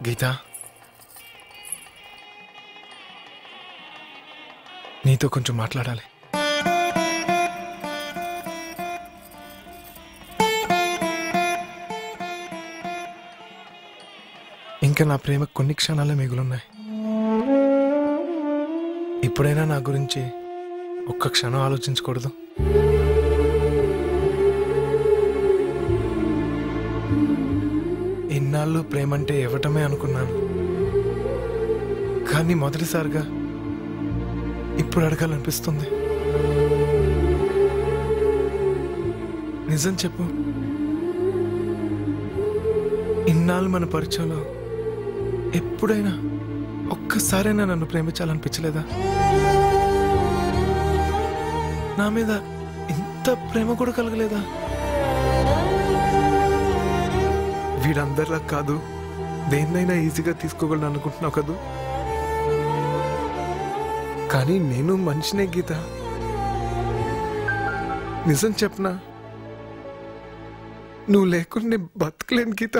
గీత, నీతో కొంచెం మాట్లాడాలి. ఇంకా నా ప్రేమ కొన్ని క్షణాలే మిగులున్నాయి. ఇప్పుడైనా నా గురించి ఒక్క క్షణం ఆలోచించకూడదు? ఇన్నాళ్ళు ప్రేమంటే ఇవ్వటమే అనుకున్నాను, కానీ మొదటిసారిగా ఇప్పుడు అడగాలనిపిస్తుంది. నిజం చెప్పు, ఇన్నాళ్ళు మన పరిచయంలో ఎప్పుడైనా ఒక్కసారైనా నన్ను ప్రేమించాలనిపించలేదా? నా మీద ఇంత ప్రేమ కూడా కలగలేదా? వీడందరిలా కాదు, దేన్నైనా ఈజీగా తీసుకోగలను అనుకుంటున్నావు కదూ, కానీ నేను మనిషినే గీత. నిజం చెప్పనా, నువ్వు లేకుండా నేను బతకలేను గీత.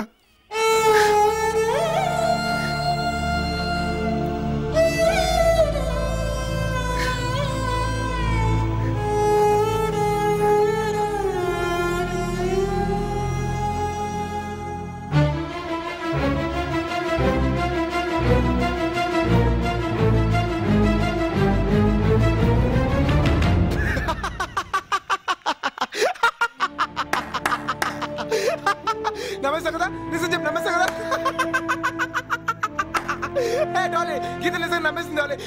నమస్తే కదా, నిజం చెప్పు, నమస్తే కదా. డాలీ, గీత నిజంగా నమ్మేసింది డాలీ.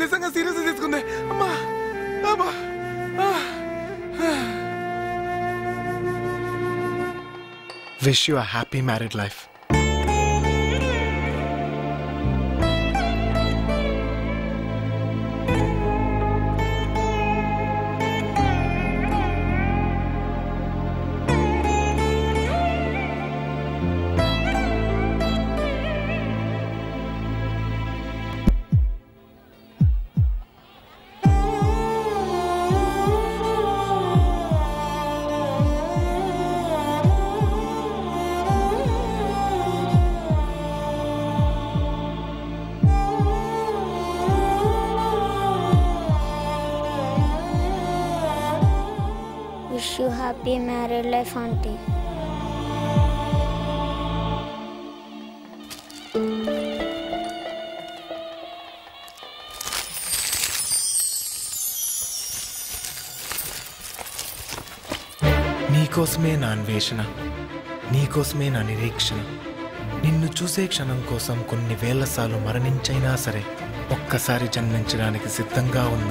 నిజంగా సీరియస్ తీసుకుంది. అమ్మా అమ్మా. Wish you a happy married life. Wish you happy married life, auntie. నీకోసమే నా అన్వేషణ, నీకోసమే నా నిరీక్షణ. నిన్ను చూసే క్షణం కోసం కొన్ని వేల సార్లు మరణించైనా సరే ఒక్కసారి జన్మించడానికి సిద్ధంగా ఉన్నా.